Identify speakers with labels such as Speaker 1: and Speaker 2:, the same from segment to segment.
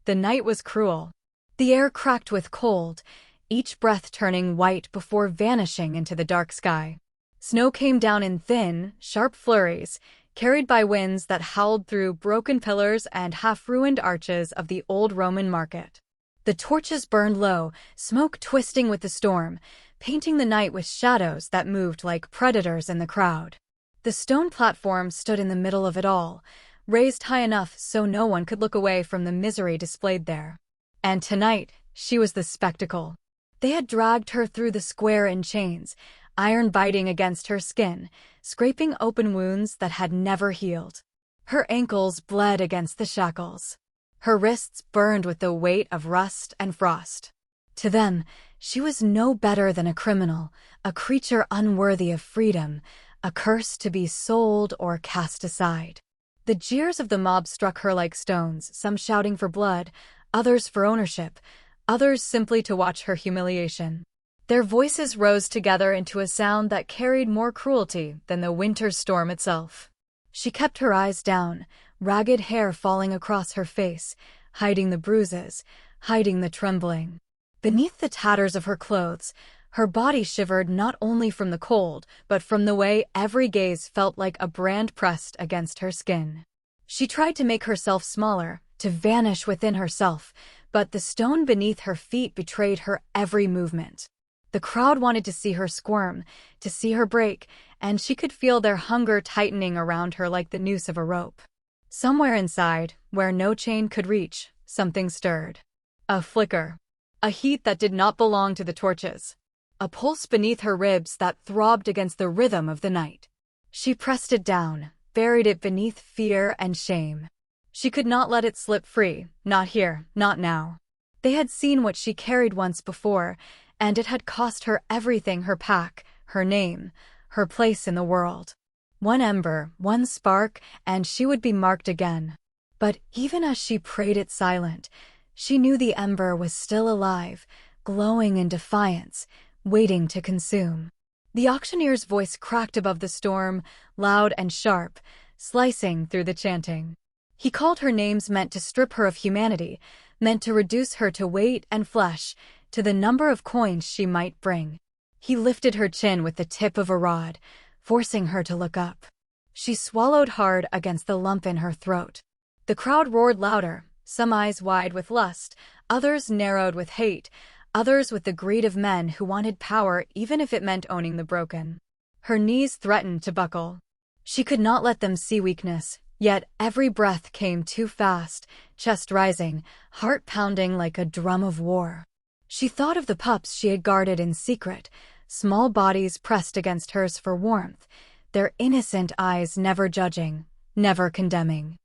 Speaker 1: The night was cruel. The air cracked with cold, each breath turning white before vanishing into the dark sky. Snow came down in thin, sharp flurries, carried by winds that howled through broken pillars and half-ruined arches of the old Roman market. The torches burned low, smoke twisting with the storm, painting the night with shadows that moved like predators in the crowd. The stone platform stood in the middle of it all, raised high enough so no one could look away from the misery displayed there. And tonight, she was the spectacle. They had dragged her through the square in chains, iron biting against her skin, scraping open wounds that had never healed. Her ankles bled against the shackles. Her wrists burned with the weight of rust and frost. To them, she was no better than a criminal, a creature unworthy of freedom, a curse to be sold or cast aside. The jeers of the mob struck her like stones, some shouting for blood, others for ownership, others simply to watch her humiliation. Their voices rose together into a sound that carried more cruelty than the winter storm itself. She kept her eyes down, ragged hair falling across her face, hiding the bruises, hiding the trembling. Beneath the tatters of her clothes, her body shivered not only from the cold, but from the way every gaze felt like a brand pressed against her skin. She tried to make herself smaller, to vanish within herself, but the stone beneath her feet betrayed her every movement. The crowd wanted to see her squirm, to see her break, and she could feel their hunger tightening around her like the noose of a rope. Somewhere inside, where no chain could reach, something stirred. A flicker. A heat that did not belong to the torches. A pulse beneath her ribs that throbbed against the rhythm of the night. She pressed it down, buried it beneath fear and shame. She could not let it slip free, not here, not now. They had seen what she carried once before, and it had cost her everything: her pack, her name, her place in the world. One ember, one spark, and she would be marked again. But even as she prayed it silent, she knew the ember was still alive, glowing in defiance, waiting to consume. The auctioneer's voice cracked above the storm, loud and sharp, slicing through the chanting. He called her names meant to strip her of humanity, meant to reduce her to weight and flesh, to the number of coins she might bring. He lifted her chin with the tip of a rod, forcing her to look up. She swallowed hard against the lump in her throat. The crowd roared louder, some eyes wide with lust, others narrowed with hate, others with the greed of men who wanted power even if it meant owning the broken. Her knees threatened to buckle. She could not let them see weakness, yet every breath came too fast, chest rising, heart pounding like a drum of war. She thought of the pups she had guarded in secret, small bodies pressed against hers for warmth, their innocent eyes never judging, never condemning.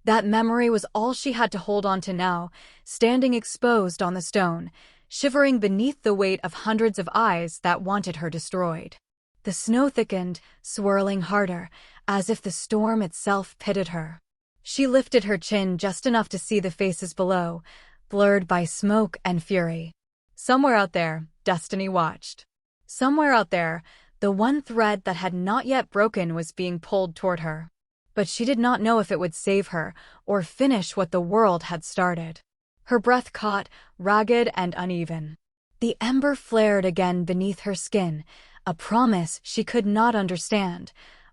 Speaker 1: That memory was all she had to hold on to now, standing exposed on the stone, shivering beneath the weight of hundreds of eyes that wanted her destroyed. The snow thickened, swirling harder, as if the storm itself pitted her. She lifted her chin just enough to see the faces below, blurred by smoke and fury. Somewhere out there, destiny watched. Somewhere out there, the one thread that had not yet broken was being pulled toward her. But she did not know if it would save her or finish what the world had started. Her breath caught, ragged and uneven. The ember flared again beneath her skin, a promise she could not understand,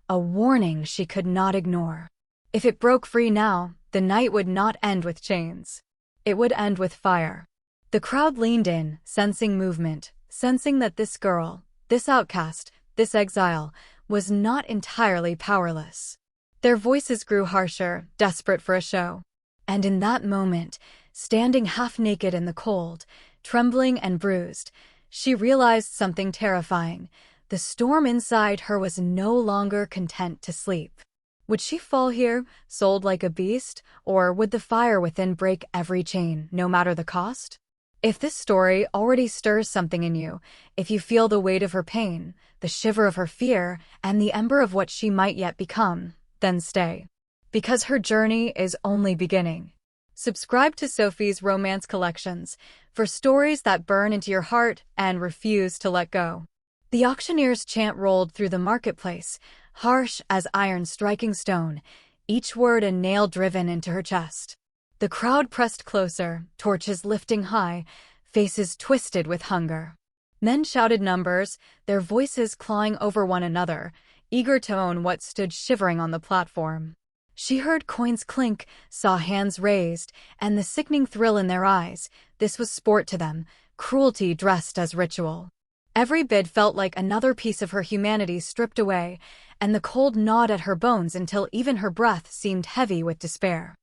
Speaker 1: a warning she could not ignore. If it broke free now, the night would not end with chains. It would end with fire. The crowd leaned in, sensing movement, sensing that this girl, this outcast, this exile, was not entirely powerless. Their voices grew harsher, desperate for a show. And in that moment, standing half-naked in the cold, trembling and bruised, she realized something terrifying. The storm inside her was no longer content to sleep. Would she fall here, sold like a beast, or would the fire within break every chain, no matter the cost? If this story already stirs something in you, if you feel the weight of her pain, the shiver of her fear, and the ember of what she might yet become, then stay. Because her journey is only beginning. Subscribe to Sophie's Romance Collections for stories that burn into your heart and refuse to let go. The auctioneer's chant rolled through the marketplace, harsh as iron striking stone, each word a nail driven into her chest. The crowd pressed closer, torches lifting high, faces twisted with hunger. Men shouted numbers, their voices clawing over one another, eager to own what stood shivering on the platform. She heard coins clink, saw hands raised, and the sickening thrill in their eyes. This was sport to them, cruelty dressed as ritual. Every bid felt like another piece of her humanity stripped away, and the cold gnawed at her bones until even her breath seemed heavy with despair.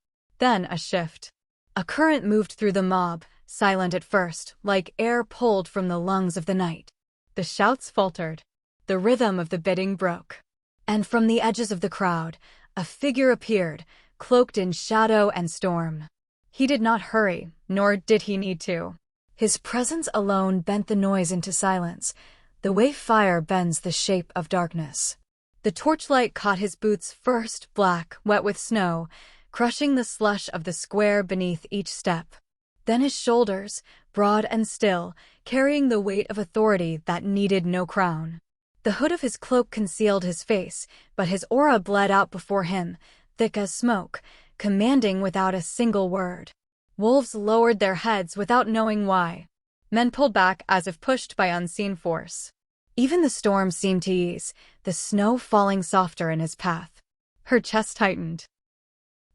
Speaker 1: Then a shift. A current moved through the mob, silent at first, like air pulled from the lungs of the night. The shouts faltered. The rhythm of the bidding broke. And from the edges of the crowd, a figure appeared, cloaked in shadow and storm. He did not hurry, nor did he need to. His presence alone bent the noise into silence, the way fire bends the shape of darkness. The torchlight caught his boots first, black, wet with snow, crushing the slush of the square beneath each step. Then his shoulders, broad and still, carrying the weight of authority that needed no crown. The hood of his cloak concealed his face, but his aura bled out before him, thick as smoke, commanding without a single word. Wolves lowered their heads without knowing why. Men pulled back as if pushed by unseen force. Even the storm seemed to ease, the snow falling softer in his path. Her chest tightened.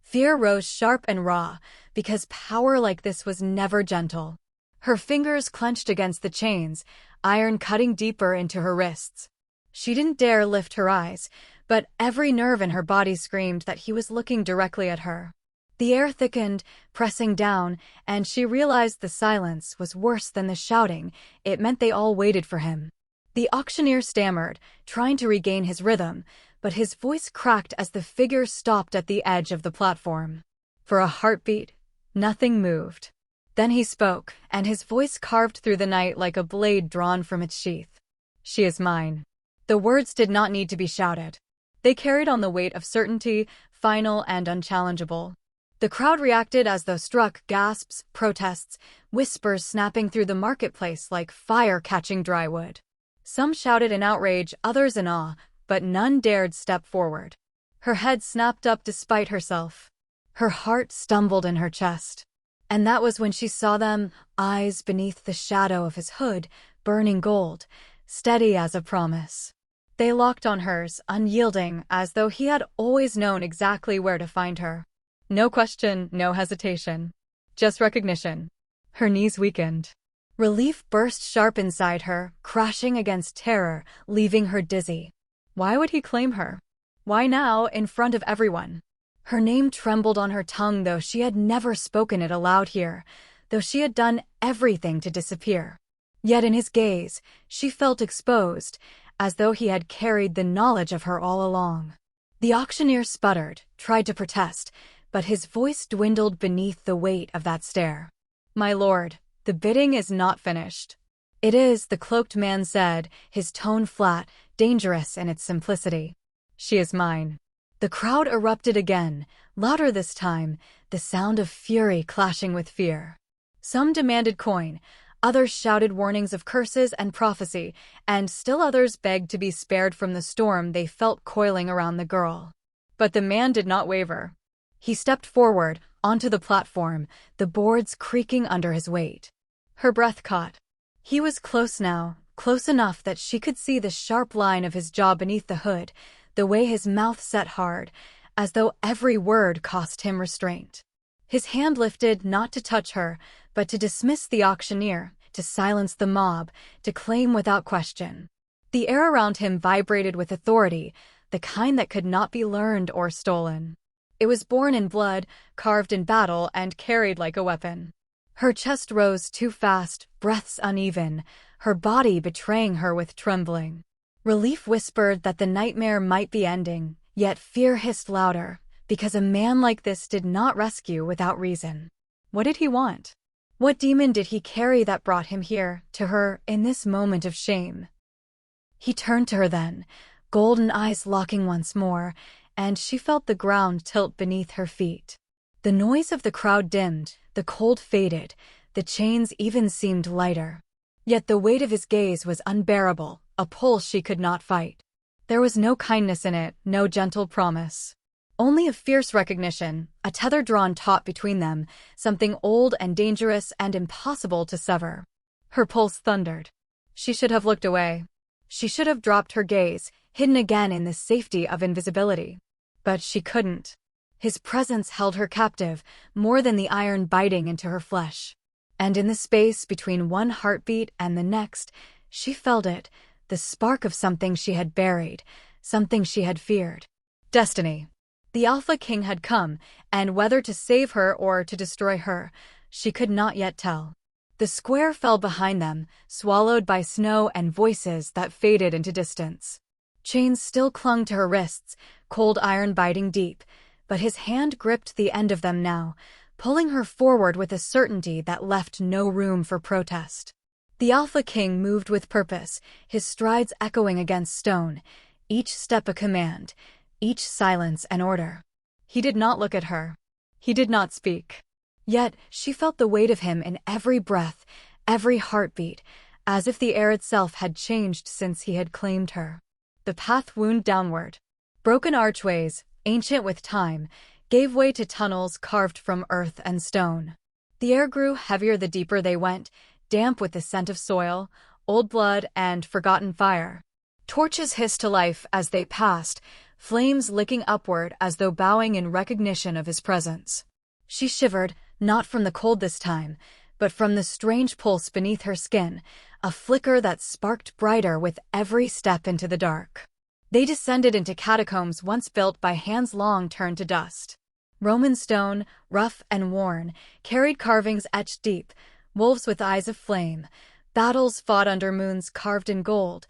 Speaker 1: Fear rose sharp and raw, because power like this was never gentle. Her fingers clenched against the chains, iron cutting deeper into her wrists. She didn't dare lift her eyes, but every nerve in her body screamed that he was looking directly at her. The air thickened, pressing down, and she realized the silence was worse than the shouting. It meant they all waited for him. The auctioneer stammered, trying to regain his rhythm, but his voice cracked as the figure stopped at the edge of the platform. For a heartbeat, nothing moved. Then he spoke, and his voice carved through the night like a blade drawn from its sheath. "She is mine." The words did not need to be shouted. They carried on the weight of certainty, final and unchallengeable. The crowd reacted as though struck, gasps, protests, whispers snapping through the marketplace like fire catching dry wood. Some shouted in outrage, others in awe, but none dared step forward. Her head snapped up despite herself. Her heart stumbled in her chest. And that was when she saw them, eyes beneath the shadow of his hood, burning gold, steady as a promise. They locked on hers, unyielding, as though he had always known exactly where to find her. No question, no hesitation. Just recognition. Her knees weakened. Relief burst sharp inside her, crashing against terror, leaving her dizzy. Why would he claim her? Why now, in front of everyone? Her name trembled on her tongue, though she had never spoken it aloud here, though she had done everything to disappear. Yet in his gaze, she felt exposed, as though he had carried the knowledge of her all along. The auctioneer sputtered, tried to protest, but his voice dwindled beneath the weight of that stare. "My lord, the bidding is not finished." "It is," the cloaked man said, his tone flat, dangerous in its simplicity. "She is mine." The crowd erupted again, louder this time, the sound of fury clashing with fear. Some demanded coin, others shouted warnings of curses and prophecy, and still others begged to be spared from the storm they felt coiling around the girl. But the man did not waver. He stepped forward, onto the platform, the boards creaking under his weight. Her breath caught. He was close now, close enough that she could see the sharp line of his jaw beneath the hood, the way his mouth set hard, as though every word cost him restraint. His hand lifted not to touch her, but to dismiss the auctioneer, to silence the mob, to claim without question. The air around him vibrated with authority, the kind that could not be learned or stolen. It was born in blood, carved in battle, and carried like a weapon. Her chest rose too fast, breaths uneven, her body betraying her with trembling. Relief whispered that the nightmare might be ending, yet fear hissed louder, because a man like this did not rescue without reason. What did he want? What demon did he carry that brought him here, to her, in this moment of shame? He turned to her then, golden eyes locking once more, and she felt the ground tilt beneath her feet. The noise of the crowd dimmed, the cold faded, the chains even seemed lighter. Yet the weight of his gaze was unbearable, a pull she could not fight. There was no kindness in it, no gentle promise. Only a fierce recognition, a tether drawn taut between them, something old and dangerous and impossible to sever. Her pulse thundered. She should have looked away. She should have dropped her gaze, hidden again in the safety of invisibility. But she couldn't. His presence held her captive, more than the iron biting into her flesh. And in the space between one heartbeat and the next, she felt it, the spark of something she had buried, something she had feared. Destiny. The Alpha King had come, and whether to save her or to destroy her, she could not yet tell. The square fell behind them, swallowed by snow and voices that faded into distance. Chains still clung to her wrists, cold iron biting deep, but his hand gripped the end of them now, pulling her forward with a certainty that left no room for protest. The Alpha King moved with purpose, his strides echoing against stone, each step a command, each silence an order. He did not look at her. He did not speak. Yet she felt the weight of him in every breath, every heartbeat, as if the air itself had changed since he had claimed her. The path wound downward. Broken archways, ancient with time, gave way to tunnels carved from earth and stone. The air grew heavier the deeper they went, damp with the scent of soil, old blood, and forgotten fire. Torches hissed to life as they passed, flames licking upward as though bowing in recognition of his presence. She shivered, not from the cold this time, but from the strange pulse beneath her skin, a flicker that sparked brighter with every step into the dark. They descended into catacombs once built by hands long turned to dust. Roman stone, rough and worn, carried carvings etched deep, wolves with eyes of flame, battles fought under moons carved in gold,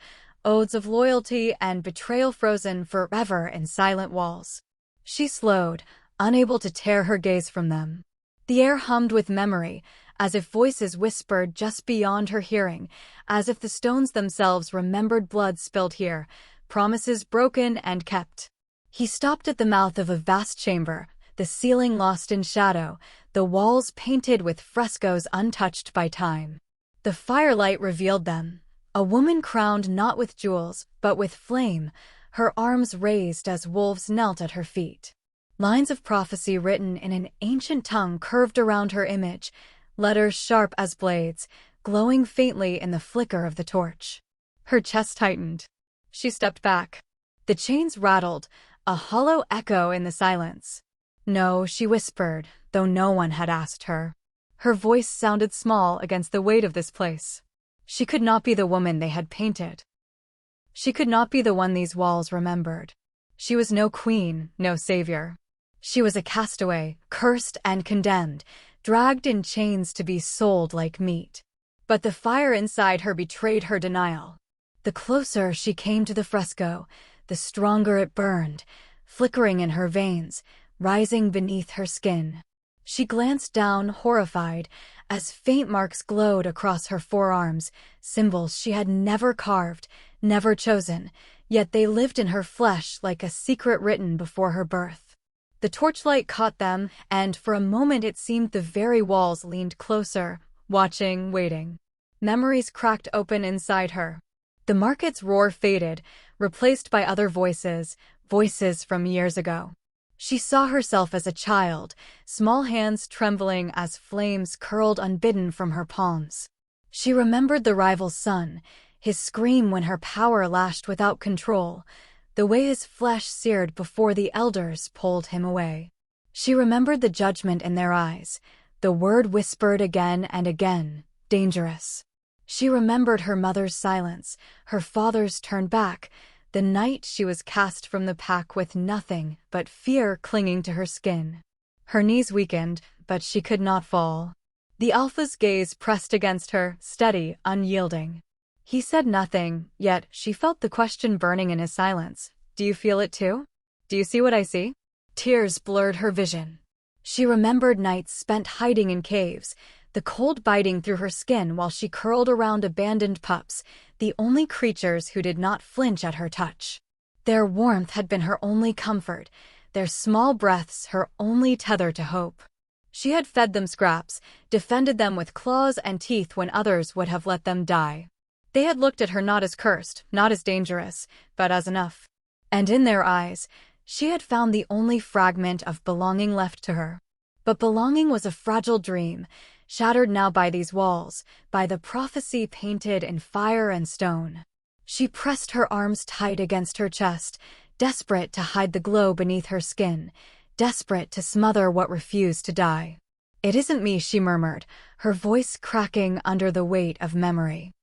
Speaker 1: odes of loyalty and betrayal frozen forever in silent walls. She slowed, unable to tear her gaze from them. The air hummed with memory, as if voices whispered just beyond her hearing, as if the stones themselves remembered blood spilled here, promises broken and kept. He stopped at the mouth of a vast chamber, the ceiling lost in shadow, the walls painted with frescoes untouched by time. The firelight revealed them. A woman crowned not with jewels, but with flame, her arms raised as wolves knelt at her feet. Lines of prophecy written in an ancient tongue curved around her image, letters sharp as blades, glowing faintly in the flicker of the torch. Her chest tightened. She stepped back. The chains rattled, a hollow echo in the silence. No, she whispered, though no one had asked her. Her voice sounded small against the weight of this place. She could not be the woman they had painted. She could not be the one these walls remembered. She was no queen, no savior. She was a castaway, cursed and condemned, dragged in chains to be sold like meat. But the fire inside her betrayed her denial. The closer she came to the fresco, the stronger it burned, flickering in her veins, rising beneath her skin. She glanced down, horrified, as faint marks glowed across her forearms, symbols she had never carved, never chosen, yet they lived in her flesh like a secret written before her birth. The torchlight caught them, and for a moment it seemed the very walls leaned closer, watching, waiting. Memories cracked open inside her. The market's roar faded, replaced by other voices, voices from years ago. She saw herself as a child, small hands trembling as flames curled unbidden from her palms. She remembered the rival's son, his scream when her power lashed without control, the way his flesh seared before the elders pulled him away. She remembered the judgment in their eyes, the word whispered again and again, dangerous. She remembered her mother's silence, her father's turn back, the night she was cast from the pack with nothing but fear clinging to her skin. Her knees weakened, but she could not fall. The Alpha's gaze pressed against her, steady, unyielding. He said nothing, yet she felt the question burning in his silence. Do you feel it too? Do you see what I see? Tears blurred her vision. She remembered nights spent hiding in caves, the cold biting through her skin while she curled around abandoned pups, the only creatures who did not flinch at her touch. Their warmth had been her only comfort, their small breaths her only tether to hope. She had fed them scraps, defended them with claws and teeth when others would have let them die. They had looked at her not as cursed, not as dangerous, but as enough. And in their eyes, She had found the only fragment of belonging left to her. But belonging was a fragile dream, shattered now by these walls, by the prophecy painted in fire and stone. She pressed her arms tight against her chest, desperate to hide the glow beneath her skin, desperate to smother what refused to die. "It isn't me," she murmured, her voice cracking under the weight of memory.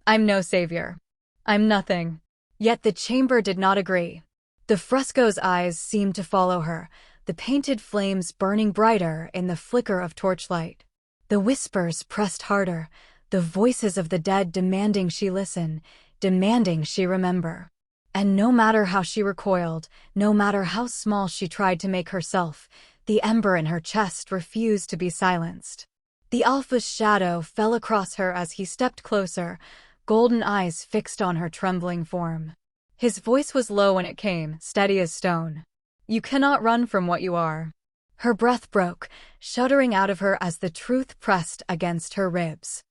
Speaker 1: "I'm no savior. I'm nothing." Yet the chamber did not agree. The fresco's eyes seemed to follow her, the painted flames burning brighter in the flicker of torchlight. The whispers pressed harder, the voices of the dead demanding she listen, demanding she remember. And no matter how she recoiled, no matter how small she tried to make herself, the ember in her chest refused to be silenced. The Alpha's shadow fell across her as he stepped closer, golden eyes fixed on her trembling form. His voice was low when it came, steady as stone. "You cannot run from what you are." Her breath broke, shuddering out of her as the truth pressed against her ribs.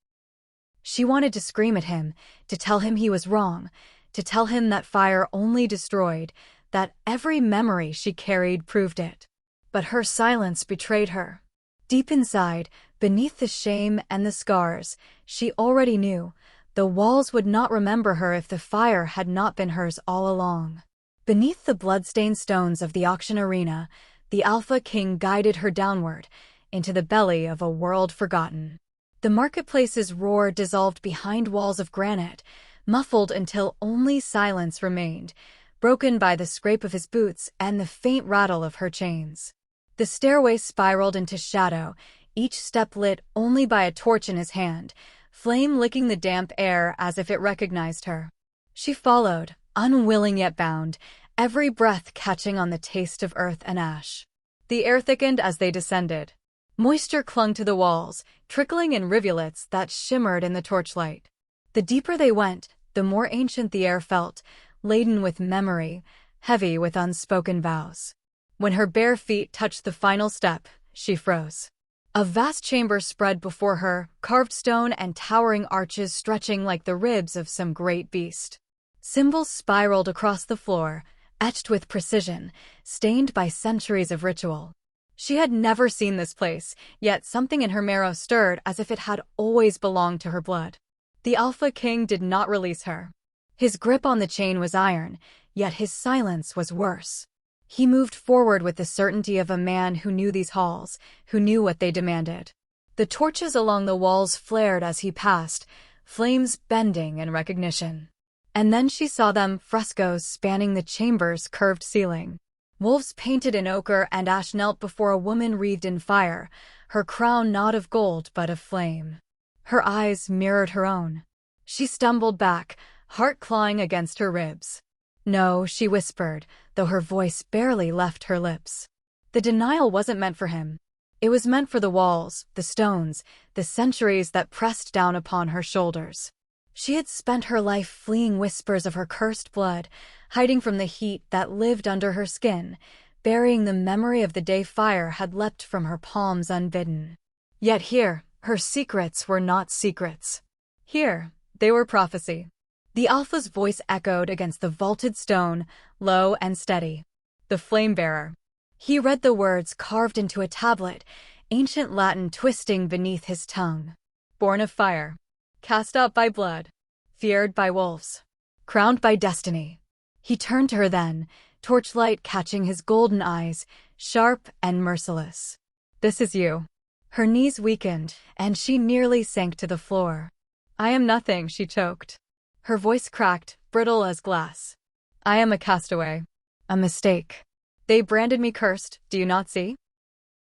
Speaker 1: She wanted to scream at him, to tell him he was wrong, to tell him that fire only destroyed, that every memory she carried proved it. But her silence betrayed her. Deep inside, beneath the shame and the scars, she already knew the walls would not remember her if the fire had not been hers all along. Beneath the bloodstained stones of the auction arena, the Alpha King guided her downward, into the belly of a world forgotten. The marketplace's roar dissolved behind walls of granite, muffled until only silence remained, broken by the scrape of his boots and the faint rattle of her chains. The stairway spiraled into shadow, each step lit only by a torch in his hand, flame licking the damp air as if it recognized her. She followed, unwilling yet bound, every breath catching on the taste of earth and ash. The air thickened as they descended. Moisture clung to the walls, trickling in rivulets that shimmered in the torchlight. The deeper they went, the more ancient the air felt, laden with memory, heavy with unspoken vows. When her bare feet touched the final step, she froze. A vast chamber spread before her, carved stone and towering arches stretching like the ribs of some great beast. Symbols spiraled across the floor, etched with precision, stained by centuries of ritual. She had never seen this place, yet something in her marrow stirred as if it had always belonged to her blood. The Alpha King did not release her. His grip on the chain was iron, yet his silence was worse. He moved forward with the certainty of a man who knew these halls, who knew what they demanded. The torches along the walls flared as he passed, flames bending in recognition. And then she saw them, frescoes spanning the chamber's curved ceiling. Wolves painted in ochre and ash knelt before a woman wreathed in fire, her crown not of gold but of flame. Her eyes mirrored her own. She stumbled back, heart clawing against her ribs. "No," she whispered, though her voice barely left her lips. The denial wasn't meant for him. It was meant for the walls, the stones, the centuries that pressed down upon her shoulders. She had spent her life fleeing whispers of her cursed blood, hiding from the heat that lived under her skin, burying the memory of the day fire had leapt from her palms unbidden. Yet here, her secrets were not secrets. Here, they were prophecy. The Alpha's voice echoed against the vaulted stone, low and steady. "The flame-bearer." He read the words carved into a tablet, ancient Latin twisting beneath his tongue. "Born of fire. Cast out by blood. Feared by wolves. Crowned by destiny." He turned to her then, torchlight catching his golden eyes, sharp and merciless. "This is you." Her knees weakened, and she nearly sank to the floor. "I am nothing," she choked. Her voice cracked, brittle as glass. "I am a castaway. A mistake. They branded me cursed, do you not see?"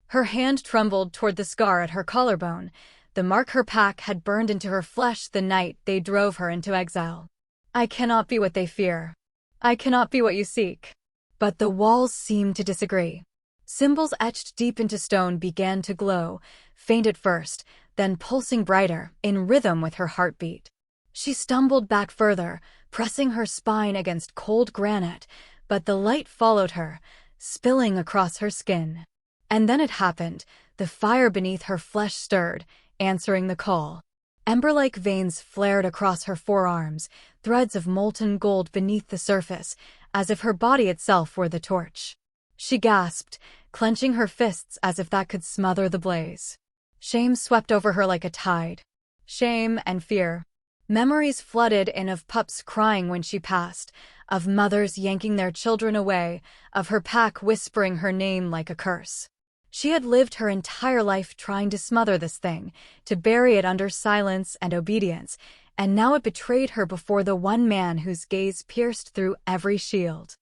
Speaker 1: Her hand trembled toward the scar at her collarbone, the mark her pack had burned into her flesh the night they drove her into exile. "I cannot be what they fear. I cannot be what you seek." But the walls seemed to disagree. Symbols etched deep into stone began to glow, faint at first, then pulsing brighter, in rhythm with her heartbeat. She stumbled back further, pressing her spine against cold granite, but the light followed her, spilling across her skin. And then it happened. The fire beneath her flesh stirred, answering the call. Ember-like veins flared across her forearms, threads of molten gold beneath the surface, as if her body itself were the torch. She gasped, clenching her fists as if that could smother the blaze. Shame swept over her like a tide. Shame and fear. Memories flooded in of Pups crying when she passed, of mothers yanking their children away, of her pack whispering her name like a curse. She had lived her entire life trying to smother this thing, to bury it under silence and obedience, and now it betrayed her before the one man whose gaze pierced through every shield.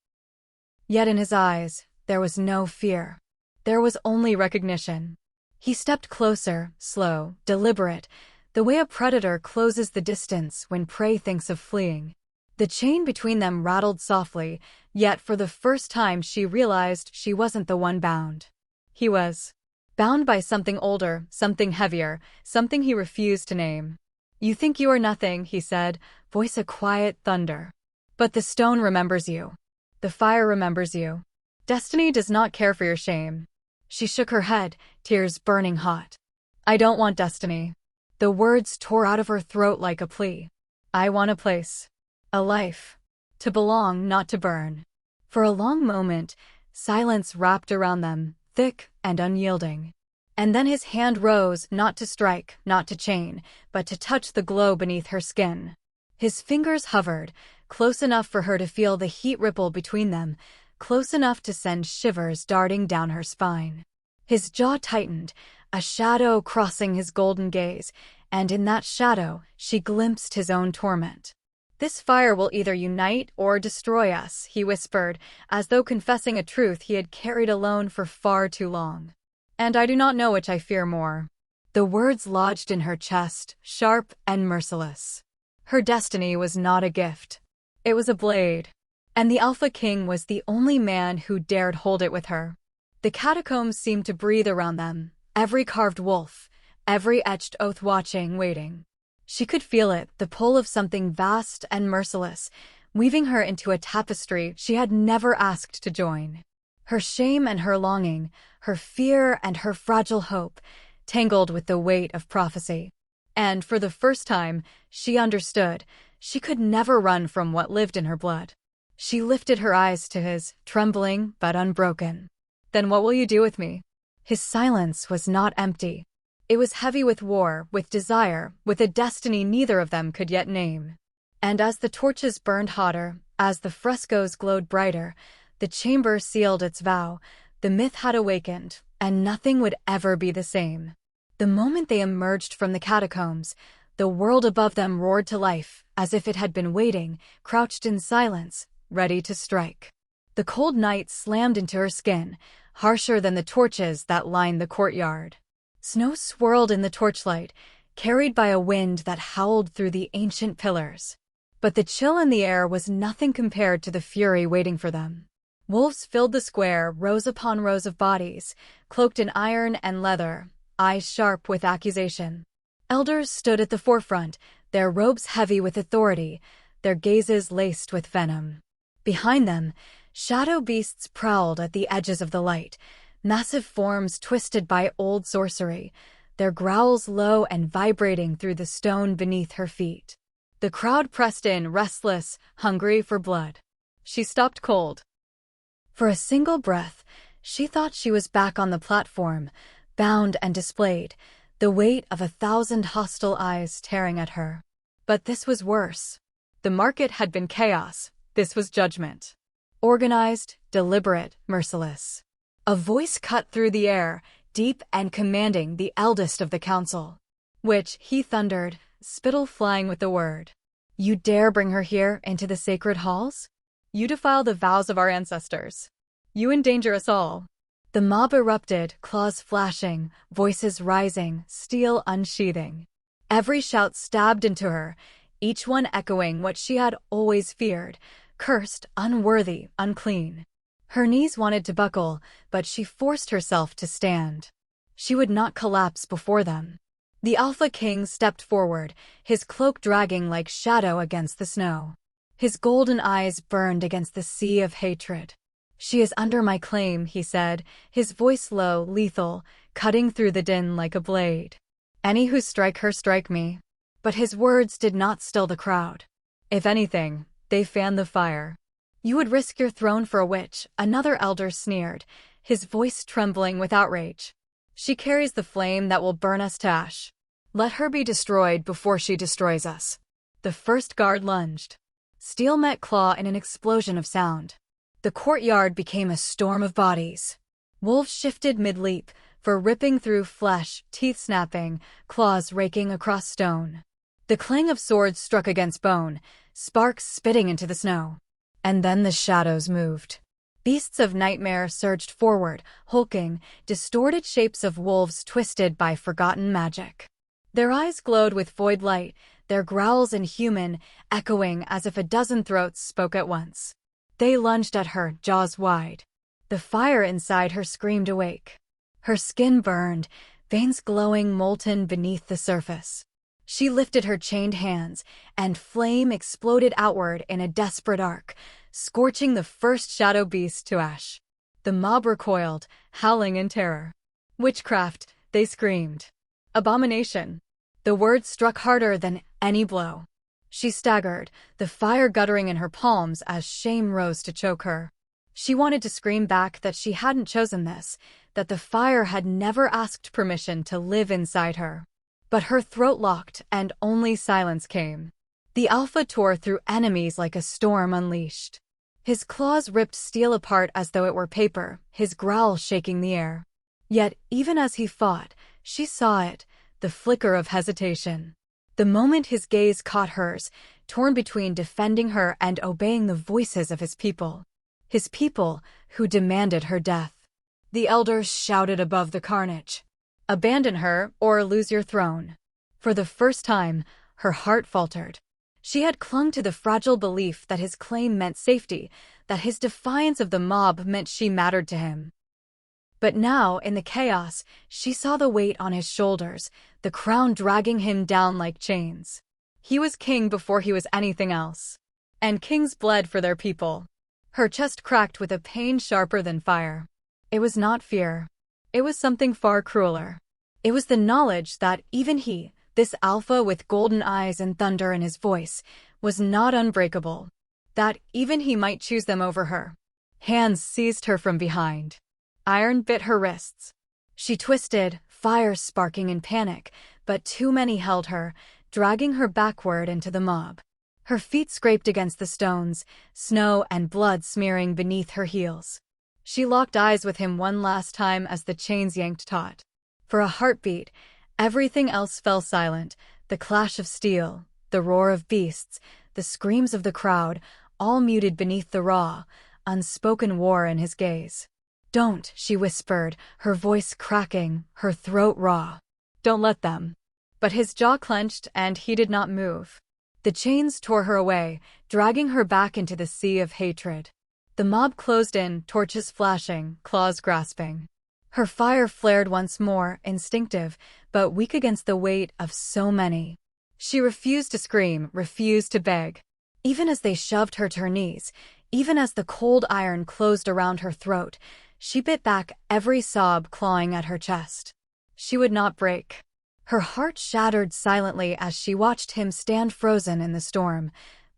Speaker 1: Yet in his eyes, there was no fear. There was only recognition. He stepped closer, slow, deliberate, the way a predator closes the distance when prey thinks of fleeing. The chain between them rattled softly, yet for the first time she realized she wasn't the one bound. He was. Bound by something older, something heavier, something he refused to name. "You think you are nothing," he said, voice a quiet thunder. "But the stone remembers you. The fire remembers you. Destiny does not care for your shame." She shook her head, tears burning hot. "I don't want destiny." The words tore out of her throat like a plea. "I want a place. A life. To belong, not to burn." For a long moment, silence wrapped around them, thick and unyielding. And then his hand rose, not to strike, not to chain, but to touch the glow beneath her skin. His fingers hovered, close enough for her to feel the heat ripple between them, close enough to send shivers darting down her spine. His jaw tightened, a shadow crossing his golden gaze, and in that shadow she glimpsed his own torment. "This fire will either unite or destroy us," he whispered, as though confessing a truth he had carried alone for far too long. "And I do not know which I fear more." The words lodged in her chest, sharp and merciless. Her destiny was not a gift. It was a blade. And the Alpha King was the only man who dared hold it with her. The catacombs seemed to breathe around them, every carved wolf, every etched oath watching, waiting. She could feel it, the pull of something vast and merciless, weaving her into a tapestry she had never asked to join. Her shame and her longing, her fear and her fragile hope, tangled with the weight of prophecy. And for the first time, she understood. She could never run from what lived in her blood. She lifted her eyes to his, trembling but unbroken. "Then what will you do with me?" His silence was not empty. It was heavy with war, with desire, with a destiny neither of them could yet name. And as the torches burned hotter, as the frescoes glowed brighter, the chamber sealed its vow. The myth had awakened, and nothing would ever be the same. The moment they emerged from the catacombs, the world above them roared to life, as if it had been waiting, crouched in silence, ready to strike. The cold night slammed into her skin, harsher than the torches that lined the courtyard. Snow swirled in the torchlight, carried by a wind that howled through the ancient pillars. But the chill in the air was nothing compared to the fury waiting for them. Wolves filled the square, rows upon rows of bodies, cloaked in iron and leather, eyes sharp with accusation. Elders stood at the forefront, their robes heavy with authority, their gazes laced with venom. Behind them, shadow beasts prowled at the edges of the light, massive forms twisted by old sorcery, their growls low and vibrating through the stone beneath her feet. The crowd pressed in, restless, hungry for blood. She stopped cold. For a single breath, she thought she was back on the platform, bound and displayed, the weight of 1,000 hostile eyes tearing at her. But this was worse. The market had been chaos. This was judgment. Organized, deliberate, merciless. A voice cut through the air, deep and commanding, the eldest of the council. "Witch," he thundered, spittle flying with the word. "You dare bring her here, into the sacred halls? You defile the vows of our ancestors. You endanger us all." The mob erupted, claws flashing, voices rising, steel unsheathing. Every shout stabbed into her, each one echoing what she had always feared: cursed, unworthy, unclean. Her knees wanted to buckle, but she forced herself to stand. She would not collapse before them. The Alpha King stepped forward, his cloak dragging like shadow against the snow. His golden eyes burned against the sea of hatred. "She is under my claim," he said, his voice low, lethal, cutting through the din like a blade. "Any who strike her strike me." But his words did not still the crowd. If anything, they fanned the fire. You would risk your throne for a witch, another elder sneered, his voice trembling with outrage. She carries the flame that will burn us to ash. Let her be destroyed before she destroys us. The first guard lunged. Steel met claw in an explosion of sound. The courtyard became a storm of bodies. Wolves shifted mid-leap, fur ripping through flesh, teeth snapping, claws raking across stone. The clang of swords struck against bone, sparks spitting into the snow. And then the shadows moved. Beasts of nightmare surged forward, hulking, distorted shapes of wolves twisted by forgotten magic. Their eyes glowed with void light, their growls inhuman, echoing as if a dozen throats spoke at once. They lunged at her, jaws wide. The fire inside her screamed awake. Her skin burned, veins glowing molten beneath the surface. She lifted her chained hands, and flame exploded outward in a desperate arc, scorching the first shadow beast to ash. The mob recoiled, howling in terror. Witchcraft, they screamed. Abomination. The word struck harder than any blow. She staggered, the fire guttering in her palms as shame rose to choke her. She wanted to scream back that she hadn't chosen this, that the fire had never asked permission to live inside her. But her throat locked, and only silence came. The Alpha tore through enemies like a storm unleashed. His claws ripped steel apart as though it were paper, his growl shaking the air. Yet, even as he fought, she saw it, the flicker of hesitation. The moment his gaze caught hers, torn between defending her and obeying the voices of his people. His people, who demanded her death. The elders shouted above the carnage. Abandon her, or lose your throne. For the first time, her heart faltered. She had clung to the fragile belief that his claim meant safety, that his defiance of the mob meant she mattered to him. But now, in the chaos, she saw the weight on his shoulders, the crown dragging him down like chains. He was king before he was anything else. And kings bled for their people. Her chest cracked with a pain sharper than fire. It was not fear. It was something far crueler. It was the knowledge that even he, this Alpha with golden eyes and thunder in his voice, was not unbreakable. That even he might choose them over her. Hands seized her from behind. Iron bit her wrists. She twisted, fire sparking in panic, but too many held her, dragging her backward into the mob. Her feet scraped against the stones, snow and blood smearing beneath her heels. She locked eyes with him one last time as the chains yanked taut. For a heartbeat, everything else fell silent, the clash of steel, the roar of beasts, the screams of the crowd, all muted beneath the raw, unspoken war in his gaze. "Don't," she whispered, her voice cracking, her throat raw. "Don't let them." But his jaw clenched and he did not move. The chains tore her away, dragging her back into the sea of hatred. The mob closed in, torches flashing, claws grasping. Her fire flared once more, instinctive, but weak against the weight of so many. She refused to scream, refused to beg. Even as they shoved her to her knees, even as the cold iron closed around her throat, she bit back every sob clawing at her chest. She would not break. Her heart shattered silently as she watched him stand frozen in the storm,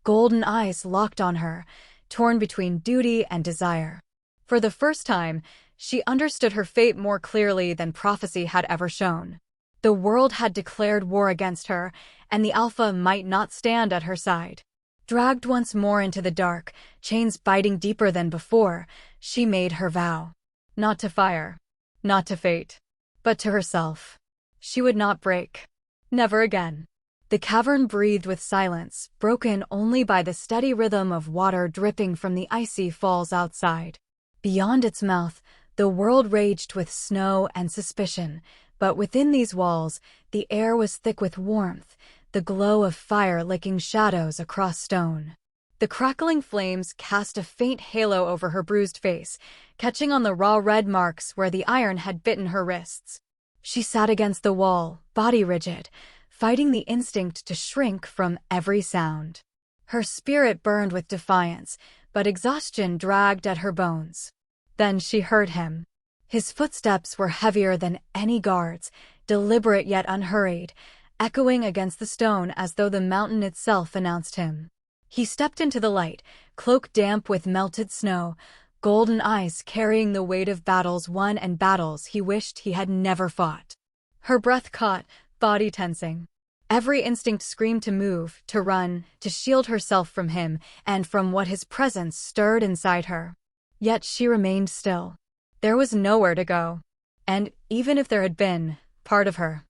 Speaker 1: golden eyes locked on her, torn between duty and desire. For the first time, she understood her fate more clearly than prophecy had ever shown. The world had declared war against her, and the Alpha might not stand at her side. Dragged once more into the dark, chains biting deeper than before, she made her vow. Not to fire, not to fate, but to herself. She would not break. Never again. The cavern breathed with silence, broken only by the steady rhythm of water dripping from the icy falls outside. Beyond its mouth, the world raged with snow and suspicion, but within these walls, the air was thick with warmth, the glow of fire licking shadows across stone. The crackling flames cast a faint halo over her bruised face, catching on the raw red marks where the iron had bitten her wrists. She sat against the wall, body rigid, fighting the instinct to shrink from every sound. Her spirit burned with defiance, but exhaustion dragged at her bones. Then she heard him. His footsteps were heavier than any guards, deliberate yet unhurried, echoing against the stone as though the mountain itself announced him. He stepped into the light, cloak damp with melted snow, golden eyes carrying the weight of battles won and battles he wished he had never fought. Her breath caught, body tensing. Every instinct screamed to move, to run, to shield herself from him and from what his presence stirred inside her. Yet she remained still. There was nowhere to go. And even if there had been, part of her,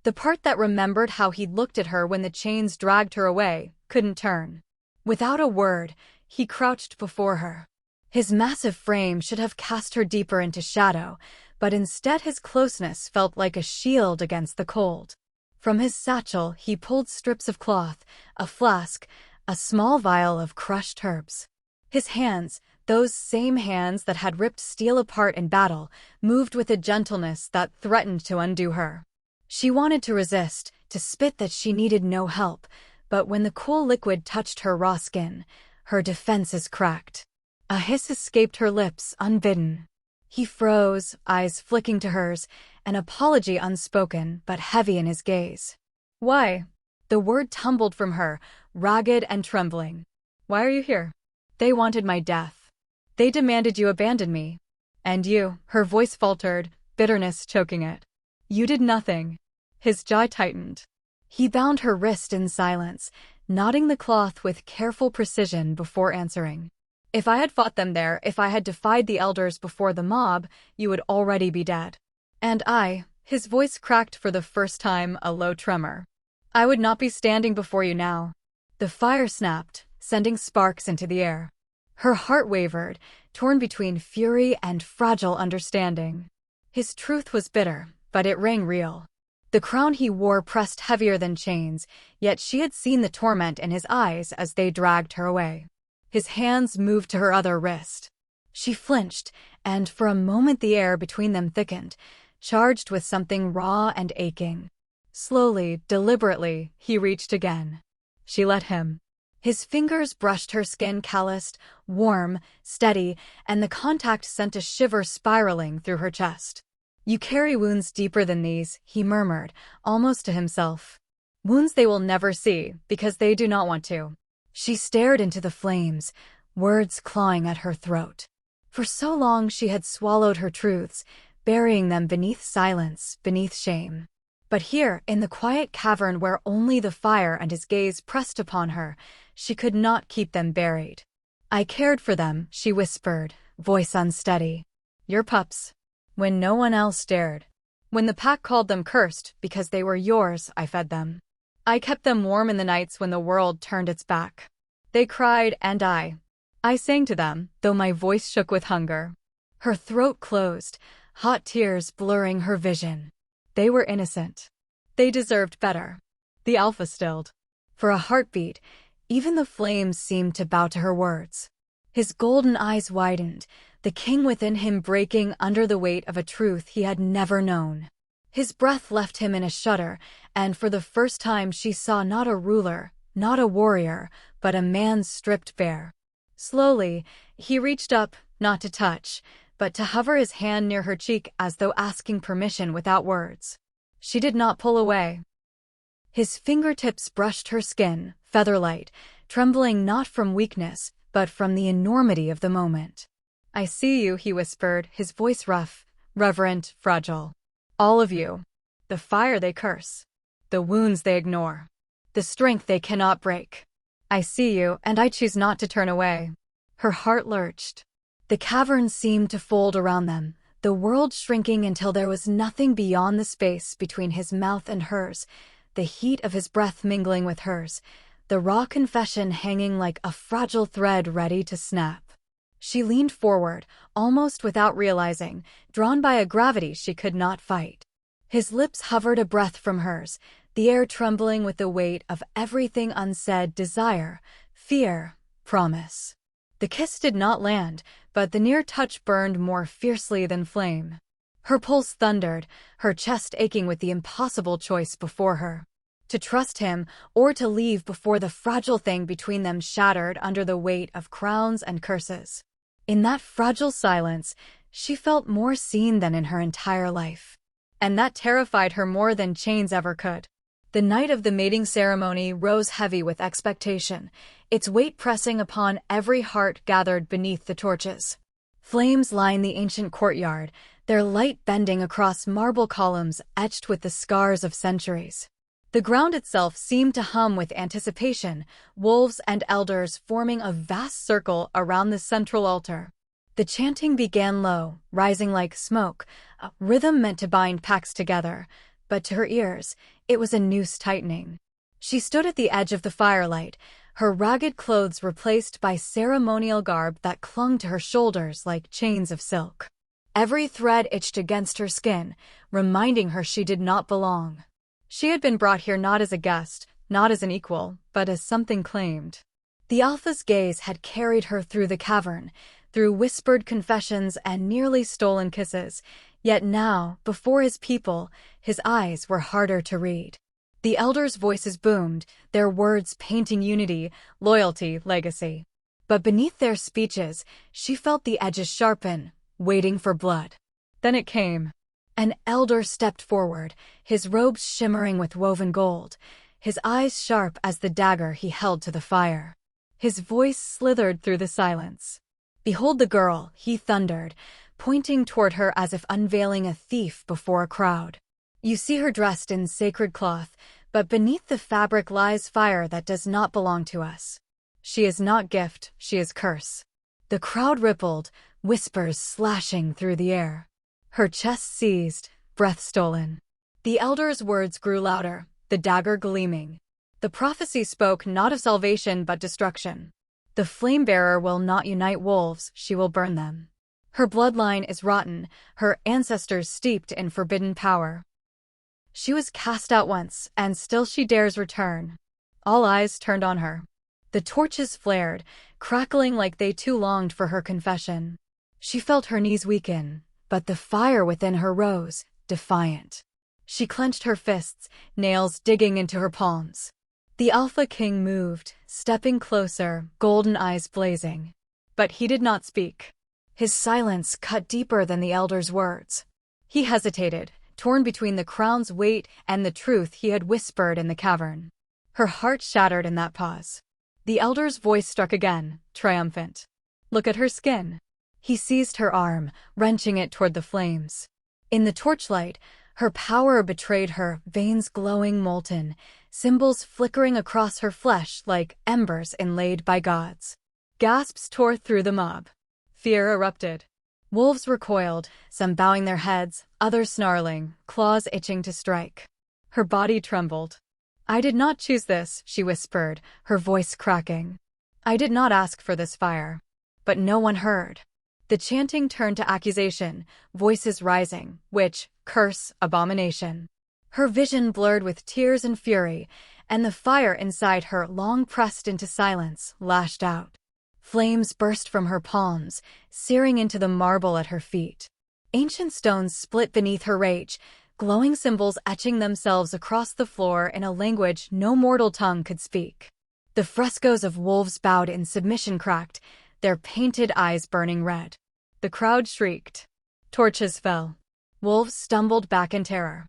Speaker 1: the part that remembered how he'd looked at her when the chains dragged her away, couldn't turn. Without a word, he crouched before her. His massive frame should have cast her deeper into shadow, but instead his closeness felt like a shield against the cold. From his satchel he pulled strips of cloth, a flask, a small vial of crushed herbs. His hands, those same hands that had ripped steel apart in battle, moved with a gentleness that threatened to undo her. She wanted to resist, to spit that she needed no help, but when the cool liquid touched her raw skin, her defenses cracked. A hiss escaped her lips, unbidden. He froze, eyes flicking to hers, an apology unspoken but heavy in his gaze. "Why?" The word tumbled from her, ragged and trembling. "Why are you here?" "They wanted my death. They demanded you abandon me. And you," her voice faltered, bitterness choking it. "You did nothing." His jaw tightened. He bound her wrist in silence, knotting the cloth with careful precision before answering. "If I had fought them there, if I had defied the elders before the mob, you would already be dead. And his voice cracked for the first time, a low tremor. "I would not be standing before you now." The fire snapped, sending sparks into the air. Her heart wavered, torn between fury and fragile understanding. His truth was bitter, but it rang real. The crown he wore pressed heavier than chains, yet she had seen the torment in his eyes as they dragged her away. His hands moved to her other wrist. She flinched, and for a moment the air between them thickened, charged with something raw and aching. Slowly, deliberately, he reached again. She let him. His fingers brushed her skin, calloused, warm, steady, and the contact sent a shiver spiraling through her chest. "You carry wounds deeper than these," he murmured, almost to himself. "Wounds they will never see, because they do not want to." She stared into the flames, words clawing at her throat. For so long she had swallowed her truths, burying them beneath silence, beneath shame. But here, in the quiet cavern where only the fire and his gaze pressed upon her, she could not keep them buried. "I cared for them," she whispered, voice unsteady. "Your pups. When no one else dared. When the pack called them cursed because they were yours, I fed them. I kept them warm in the nights when the world turned its back. They cried, and I sang to them, though my voice shook with hunger." Her throat closed, hot tears blurring her vision. They were innocent. They deserved better. The alpha stilled. For a heartbeat, even the flames seemed to bow to her words. His golden eyes widened, the king within him breaking under the weight of a truth he had never known. His breath left him in a shudder, and for the first time she saw not a ruler, not a warrior, but a man stripped bare. Slowly, he reached up, not to touch, but to hover his hand near her cheek as though asking permission without words. She did not pull away. His fingertips brushed her skin, feather-light, trembling not from weakness, but from the enormity of the moment. "I see you," he whispered, his voice rough, reverent, fragile. "All of you. The fire they curse. The wounds they ignore. The strength they cannot break. I see you, and I choose not to turn away." Her heart lurched. The cavern seemed to fold around them, the world shrinking until there was nothing beyond the space between his mouth and hers, the heat of his breath mingling with hers, the raw confession hanging like a fragile thread ready to snap. She leaned forward, almost without realizing, drawn by a gravity she could not fight. His lips hovered a breath from hers, the air trembling with the weight of everything unsaid: desire, fear, promise. The kiss did not land, but the near touch burned more fiercely than flame. Her pulse thundered, her chest aching with the impossible choice before her. To trust him, or to leave before the fragile thing between them shattered under the weight of crowns and curses. In that fragile silence, she felt more seen than in her entire life. And that terrified her more than chains ever could. The night of the mating ceremony rose heavy with expectation, its weight pressing upon every heart gathered beneath the torches. Flames line the ancient courtyard, their light bending across marble columns etched with the scars of centuries. The ground itself seemed to hum with anticipation, wolves and elders forming a vast circle around the central altar. The chanting began low, rising like smoke, a rhythm meant to bind packs together, but to her ears, it was a noose tightening. She stood at the edge of the firelight, her ragged clothes replaced by ceremonial garb that clung to her shoulders like chains of silk. Every thread itched against her skin, reminding her she did not belong. She had been brought here not as a guest, not as an equal, but as something claimed. The Alpha's gaze had carried her through the cavern, through whispered confessions and nearly stolen kisses, yet now, before his people, his eyes were harder to read. The elders' voices boomed, their words painting unity, loyalty, legacy. But beneath their speeches, she felt the edges sharpen, waiting for blood. Then it came. An elder stepped forward, his robes shimmering with woven gold, his eyes sharp as the dagger he held to the fire. His voice slithered through the silence. "Behold the girl," he thundered, pointing toward her as if unveiling a thief before a crowd. "You see her dressed in sacred cloth, but beneath the fabric lies fire that does not belong to us. She is not gift, she is curse." The crowd rippled, whispers slashing through the air. Her chest seized, breath stolen. The elder's words grew louder, the dagger gleaming. The prophecy spoke not of salvation but destruction. The flame-bearer will not unite wolves, she will burn them. Her bloodline is rotten, her ancestors steeped in forbidden power. She was cast out once, and still she dares return. All eyes turned on her. The torches flared, crackling like they too longed for her confession. She felt her knees weaken, but the fire within her rose, defiant. She clenched her fists, nails digging into her palms. The Alpha King moved, stepping closer, golden eyes blazing. But he did not speak. His silence cut deeper than the elder's words. He hesitated, torn between the crown's weight and the truth he had whispered in the cavern. Her heart shattered in that pause. The elder's voice struck again, triumphant. "Look at her skin." He seized her arm, wrenching it toward the flames. In the torchlight, her power betrayed her, veins glowing molten, symbols flickering across her flesh like embers inlaid by gods. Gasps tore through the mob. Fear erupted. Wolves recoiled, some bowing their heads, others snarling, claws itching to strike. Her body trembled. "I did not choose this," she whispered, her voice cracking. "I did not ask for this fire." But no one heard. The chanting turned to accusation, voices rising, witch, curse, abomination. Her vision blurred with tears and fury, and the fire inside her, long pressed into silence, lashed out. Flames burst from her palms, searing into the marble at her feet. Ancient stones split beneath her rage, glowing symbols etching themselves across the floor in a language no mortal tongue could speak. The frescoes of wolves bowed in submission cracked, their painted eyes burning red. The crowd shrieked. Torches fell. Wolves stumbled back in terror.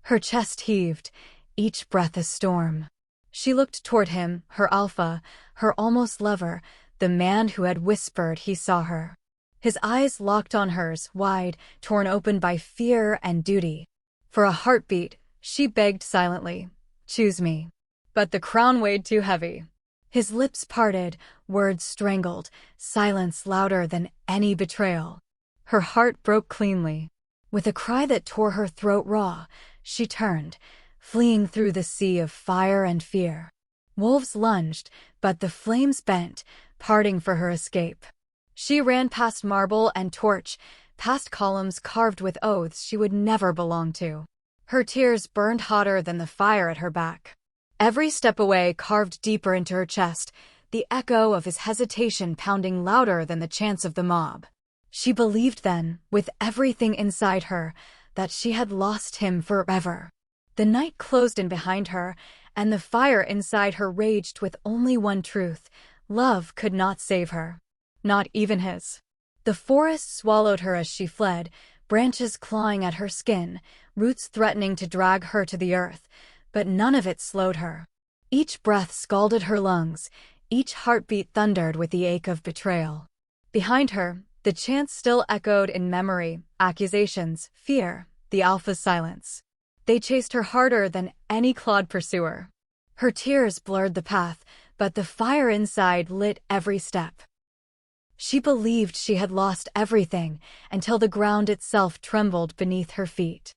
Speaker 1: Her chest heaved, each breath a storm. She looked toward him, her alpha, her almost lover, the man who had whispered he saw her. His eyes locked on hers, wide, torn open by fear and duty. For a heartbeat, she begged silently, "Choose me." But the crown weighed too heavy. His lips parted, words strangled, silence louder than any betrayal. Her heart broke cleanly. With a cry that tore her throat raw, she turned, fleeing through the sea of fire and fear. Wolves lunged, but the flames bent, parting for her escape. She ran past marble and torch, past columns carved with oaths she would never belong to. Her tears burned hotter than the fire at her back. Every step away carved deeper into her chest, the echo of his hesitation pounding louder than the chants of the mob. She believed then, with everything inside her, that she had lost him forever. The night closed in behind her, and the fire inside her raged with only one truth: love could not save her. Not even his. The forest swallowed her as she fled, branches clawing at her skin, roots threatening to drag her to the earth, but none of it slowed her. Each breath scalded her lungs, each heartbeat thundered with the ache of betrayal. Behind her, the chants still echoed in memory, accusations, fear, the Alpha's silence. They chased her harder than any clawed pursuer. Her tears blurred the path, but the fire inside lit every step. She believed she had lost everything until the ground itself trembled beneath her feet.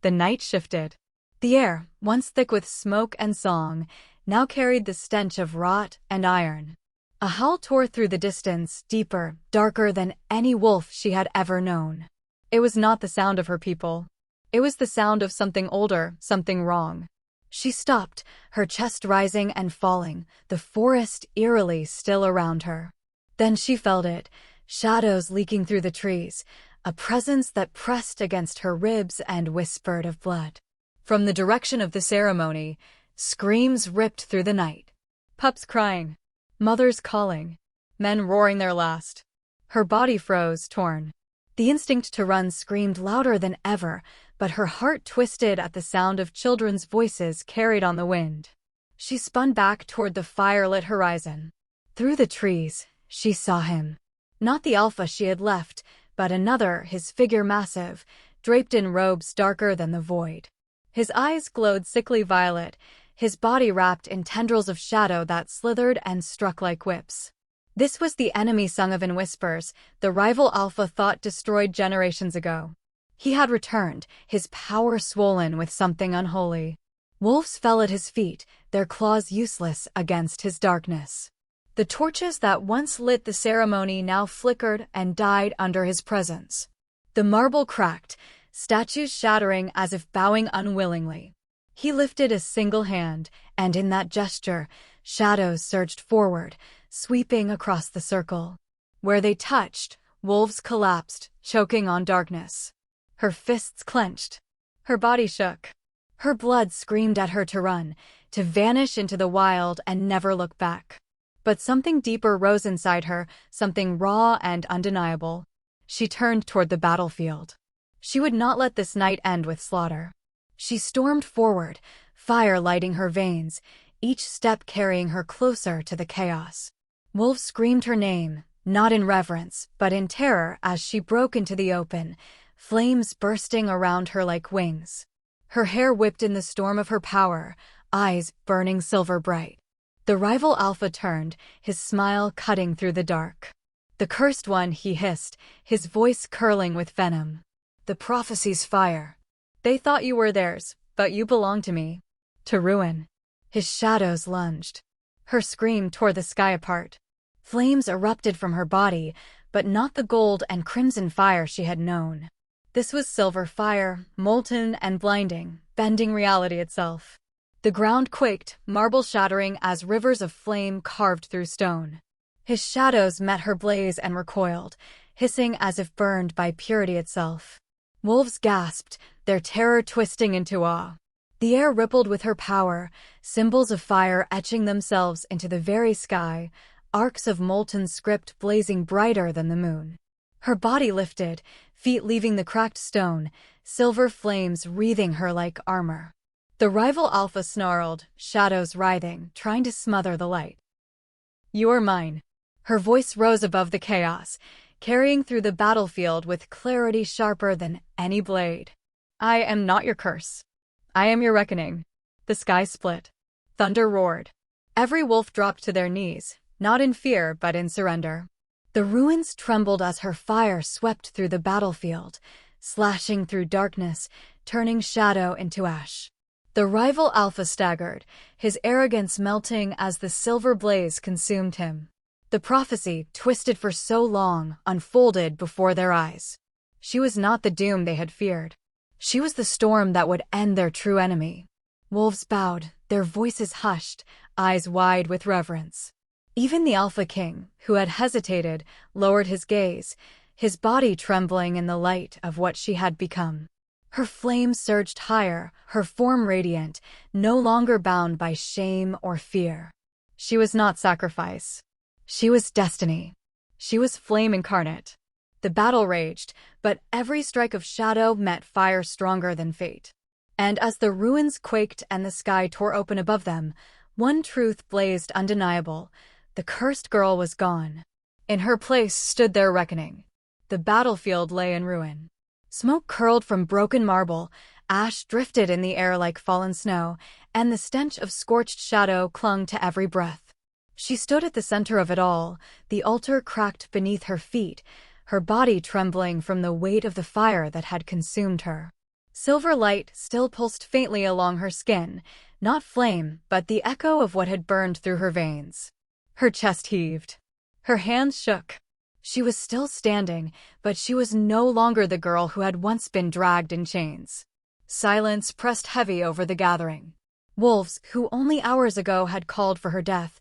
Speaker 1: The night shifted. The air, once thick with smoke and song, now carried the stench of rot and iron. A howl tore through the distance, deeper, darker than any wolf she had ever known. It was not the sound of her people. It was the sound of something older, something wrong. She stopped, her chest rising and falling, the forest eerily still around her. Then she felt it, shadows leaking through the trees, a presence that pressed against her ribs and whispered of blood. From the direction of the ceremony, screams ripped through the night. Pups crying, mothers calling, men roaring their last. Her body froze, torn. The instinct to run screamed louder than ever, but her heart twisted at the sound of children's voices carried on the wind. She spun back toward the fire-lit horizon. Through the trees, she saw him. Not the Alpha she had left, but another, his figure massive, draped in robes darker than the void. His eyes glowed sickly violet, his body wrapped in tendrils of shadow that slithered and struck like whips. This was the enemy sung of in whispers, the rival Alpha thought destroyed generations ago. He had returned, his power swollen with something unholy. Wolves fell at his feet, their claws useless against his darkness. The torches that once lit the ceremony now flickered and died under his presence. The marble cracked, statues shattering as if bowing unwillingly. He lifted a single hand, and in that gesture, shadows surged forward, sweeping across the circle. Where they touched, wolves collapsed, choking on darkness. Her fists clenched. Her body shook. Her blood screamed at her to run, to vanish into the wild and never look back. But something deeper rose inside her, something raw and undeniable. She turned toward the battlefield. She would not let this night end with slaughter. She stormed forward, fire lighting her veins, each step carrying her closer to the chaos. Wolves screamed her name, not in reverence, but in terror as she broke into the open, flames bursting around her like wings. Her hair whipped in the storm of her power, eyes burning silver bright. The rival Alpha turned, his smile cutting through the dark. "The cursed one," he hissed, his voice curling with venom. "The prophecy's fire. They thought you were theirs, but you belong to me. To ruin." His shadows lunged. Her scream tore the sky apart. Flames erupted from her body, but not the gold and crimson fire she had known. This was silver fire, molten and blinding, bending reality itself. The ground quaked, marble shattering as rivers of flame carved through stone. His shadows met her blaze and recoiled, hissing as if burned by purity itself. Wolves gasped, their terror twisting into awe. The air rippled with her power, symbols of fire etching themselves into the very sky, arcs of molten script blazing brighter than the moon. Her body lifted, feet leaving the cracked stone, silver flames wreathing her like armor. The rival Alpha snarled, shadows writhing, trying to smother the light. "You are mine." Her voice rose above the chaos, carrying through the battlefield with clarity sharper than any blade. "I am not your curse. I am your reckoning." The sky split. Thunder roared. Every wolf dropped to their knees, not in fear but in surrender. The ruins trembled as her fire swept through the battlefield, slashing through darkness, turning shadow into ash. The rival Alpha staggered, his arrogance melting as the silver blaze consumed him. The prophecy, twisted for so long, unfolded before their eyes. She was not the doom they had feared. She was the storm that would end their true enemy. Wolves bowed, their voices hushed, eyes wide with reverence. Even the Alpha King, who had hesitated, lowered his gaze, his body trembling in the light of what she had become. Her flame surged higher, her form radiant, no longer bound by shame or fear. She was not sacrifice. She was destiny. She was flame incarnate. The battle raged, but every strike of shadow met fire stronger than fate. And as the ruins quaked and the sky tore open above them, one truth blazed undeniable: the cursed girl was gone. In her place stood their reckoning. The battlefield lay in ruin. Smoke curled from broken marble, ash drifted in the air like fallen snow, and the stench of scorched shadow clung to every breath. She stood at the center of it all, the altar cracked beneath her feet, her body trembling from the weight of the fire that had consumed her. Silver light still pulsed faintly along her skin, not flame, but the echo of what had burned through her veins. Her chest heaved. Her hands shook. She was still standing, but she was no longer the girl who had once been dragged in chains. Silence pressed heavy over the gathering. Wolves, who only hours ago had called for her death,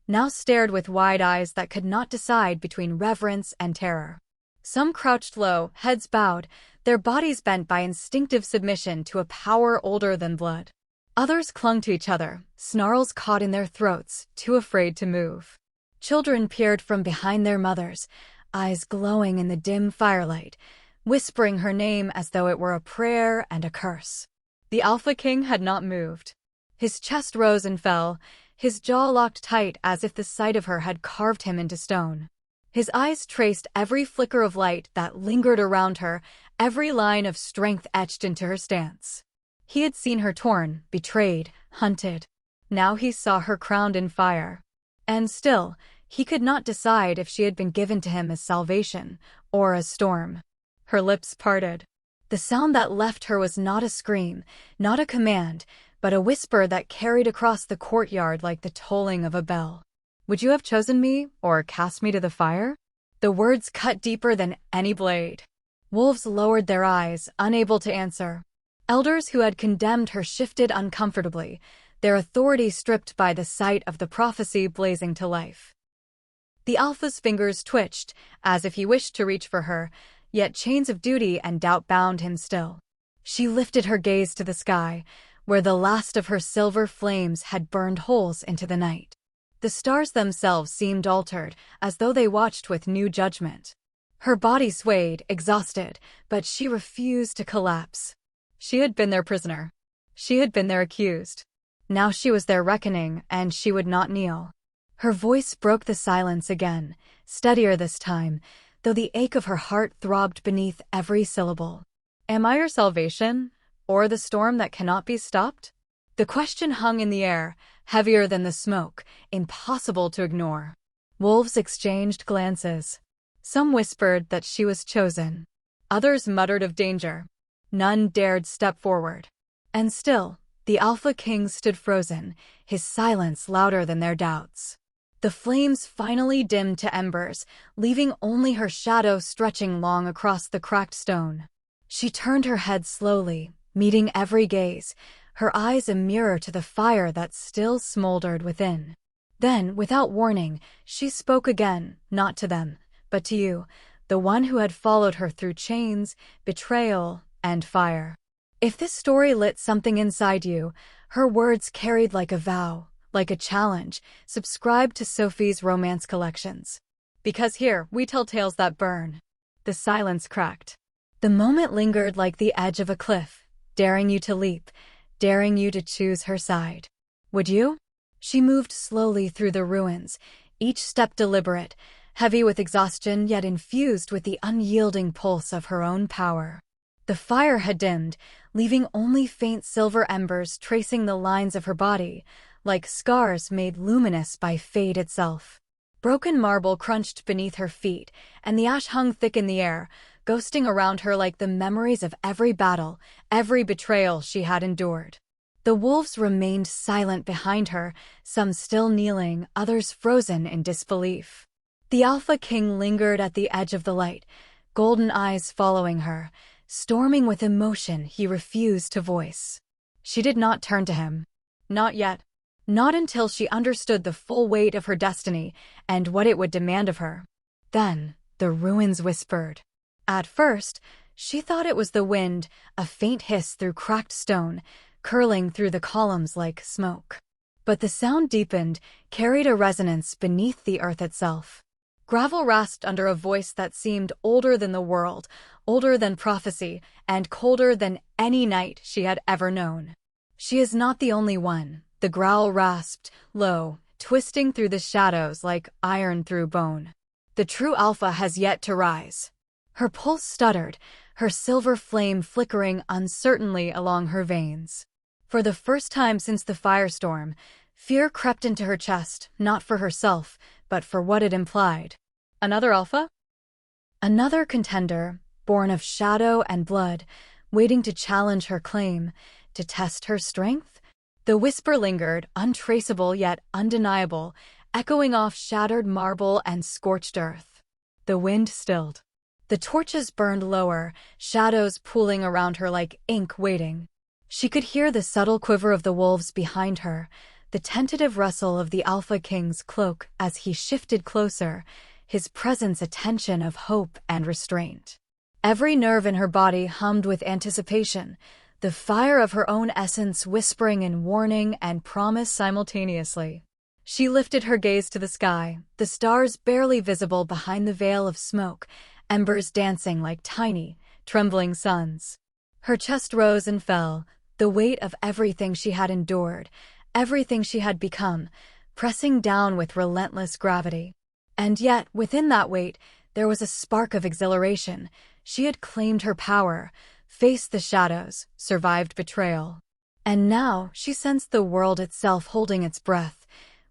Speaker 1: now stared with wide eyes that could not decide between reverence and terror. Some crouched low, heads bowed, their bodies bent by instinctive submission to a power older than blood. Others clung to each other, snarls caught in their throats, too afraid to move. Children peered from behind their mothers, eyes glowing in the dim firelight, whispering her name as though it were a prayer and a curse. The Alpha King had not moved. His chest rose and fell, his jaw locked tight as if the sight of her had carved him into stone. His eyes traced every flicker of light that lingered around her, every line of strength etched into her stance. He had seen her torn, betrayed, hunted. Now he saw her crowned in fire. And still, he could not decide if she had been given to him as salvation or as storm. Her lips parted. The sound that left her was not a scream, not a command, but a whisper that carried across the courtyard like the tolling of a bell. "Would you have chosen me, or cast me to the fire?" The words cut deeper than any blade. Wolves lowered their eyes, unable to answer. Elders who had condemned her shifted uncomfortably, their authority stripped by the sight of the prophecy blazing to life. The Alpha's fingers twitched, as if he wished to reach for her, yet chains of duty and doubt bound him still. She lifted her gaze to the sky, where the last of her silver flames had burned holes into the night. The stars themselves seemed altered, as though they watched with new judgment. Her body swayed, exhausted, but she refused to collapse. She had been their prisoner. She had been their accused. Now she was their reckoning, and she would not kneel. Her voice broke the silence again, steadier this time, though the ache of her heart throbbed beneath every syllable. "Am I your salvation, or the storm that cannot be stopped?" The question hung in the air, heavier than the smoke, impossible to ignore. Wolves exchanged glances. Some whispered that she was chosen. Others muttered of danger. None dared step forward. And still, the Alpha King stood frozen, his silence louder than their doubts. The flames finally dimmed to embers, leaving only her shadow stretching long across the cracked stone. She turned her head slowly, meeting every gaze, her eyes a mirror to the fire that still smoldered within. Then, without warning, she spoke again, not to them, but to you, the one who had followed her through chains, betrayal, and fire. If this story lit something inside you, her words carried like a vow, like a challenge. Subscribe to Sophie's Romance Collections. Because here, we tell tales that burn. The silence cracked. The moment lingered like the edge of a cliff, daring you to leap, daring you to choose her side. Would you? She moved slowly through the ruins, each step deliberate, heavy with exhaustion yet infused with the unyielding pulse of her own power. The fire had dimmed, leaving only faint silver embers tracing the lines of her body, like scars made luminous by fate itself. Broken marble crunched beneath her feet, and the ash hung thick in the air, ghosting around her like the memories of every battle, every betrayal she had endured. The wolves remained silent behind her, some still kneeling, others frozen in disbelief. The Alpha King lingered at the edge of the light, golden eyes following her, storming with emotion he refused to voice. She did not turn to him. Not yet. Not until she understood the full weight of her destiny and what it would demand of her. Then, the ruins whispered. At first, she thought it was the wind, a faint hiss through cracked stone, curling through the columns like smoke. But the sound deepened, carried a resonance beneath the earth itself. Gravel rasped under a voice that seemed older than the world, older than prophecy, and colder than any night she had ever known. She is not the only one, the growl rasped, low, twisting through the shadows like iron through bone. The true alpha has yet to rise. Her pulse stuttered, her silver flame flickering uncertainly along her veins. For the first time since the firestorm, fear crept into her chest, not for herself, but for what it implied. Another alpha? Another contender, born of shadow and blood, waiting to challenge her claim, to test her strength? The whisper lingered, untraceable yet undeniable, echoing off shattered marble and scorched earth. The wind stilled. The torches burned lower, shadows pooling around her like ink waiting. She could hear the subtle quiver of the wolves behind her, the tentative rustle of the Alpha King's cloak as he shifted closer, his presence a tension of hope and restraint. Every nerve in her body hummed with anticipation, the fire of her own essence whispering in warning and promise simultaneously. She lifted her gaze to the sky, the stars barely visible behind the veil of smoke, embers dancing like tiny, trembling suns. Her chest rose and fell, the weight of everything she had endured, everything she had become, pressing down with relentless gravity. And yet, within that weight, there was a spark of exhilaration. She had claimed her power, faced the shadows, survived betrayal. And now she sensed the world itself holding its breath,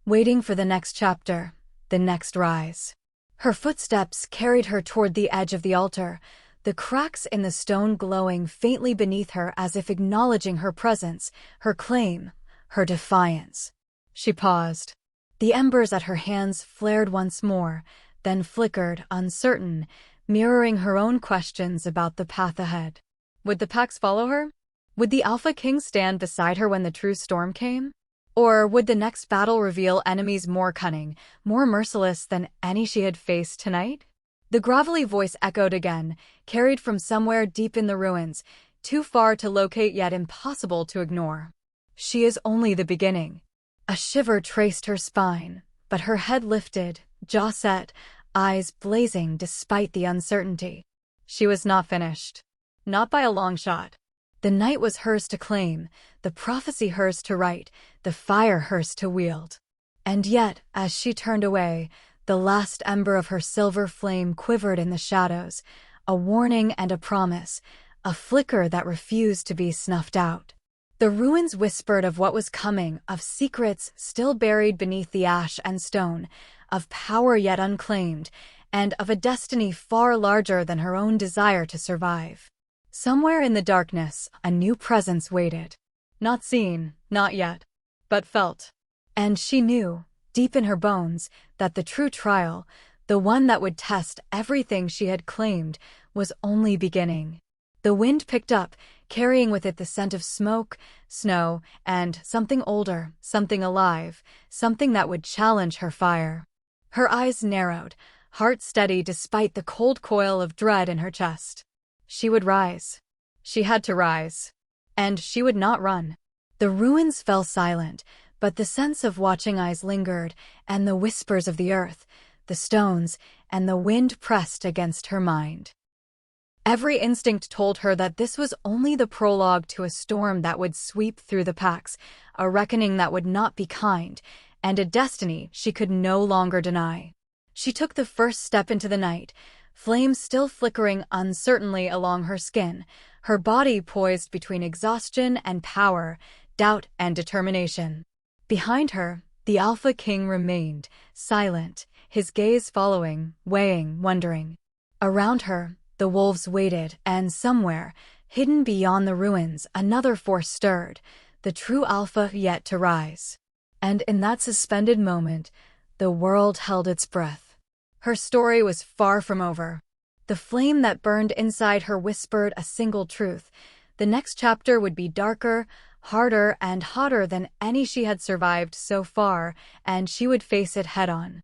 Speaker 1: waiting for the next chapter, the next rise. Her footsteps carried her toward the edge of the altar, the cracks in the stone glowing faintly beneath her as if acknowledging her presence, her claim, her defiance. She paused. The embers at her hands flared once more, then flickered, uncertain, mirroring her own questions about the path ahead. Would the Pax follow her? Would the Alpha King stand beside her when the true storm came? Or would the next battle reveal enemies more cunning, more merciless than any she had faced tonight? The gravelly voice echoed again, carried from somewhere deep in the ruins, too far to locate yet impossible to ignore. She is only the beginning. A shiver traced her spine, but her head lifted, jaw set, eyes blazing despite the uncertainty. She was not finished. Not by a long shot. The night was hers to claim, the prophecy hers to write, the fire hers to wield. And yet, as she turned away, the last ember of her silver flame quivered in the shadows, a warning and a promise, a flicker that refused to be snuffed out. The ruins whispered of what was coming, of secrets still buried beneath the ash and stone, of power yet unclaimed, and of a destiny far larger than her own desire to survive. Somewhere in the darkness, a new presence waited. Not seen, not yet, but felt. And she knew, deep in her bones, that the true trial, the one that would test everything she had claimed, was only beginning. The wind picked up, carrying with it the scent of smoke, snow, and something older, something alive, something that would challenge her fire. Her eyes narrowed, heart steady despite the cold coil of dread in her chest. She would rise. She had to rise. And she would not run. The ruins fell silent, but the sense of watching eyes lingered, and the whispers of the earth, the stones, and the wind pressed against her mind. Every instinct told her that this was only the prologue to a storm that would sweep through the Pax, a reckoning that would not be kind, and a destiny she could no longer deny. She took the first step into the night, flames still flickering uncertainly along her skin, her body poised between exhaustion and power, doubt and determination. Behind her, the Alpha King remained, silent, his gaze following, weighing, wondering. Around her, the wolves waited, and somewhere, hidden beyond the ruins, another force stirred, the true Alpha yet to rise. And in that suspended moment, the world held its breath. Her story was far from over. The flame that burned inside her whispered a single truth. The next chapter would be darker, harder, and hotter than any she had survived so far, and she would face it head-on.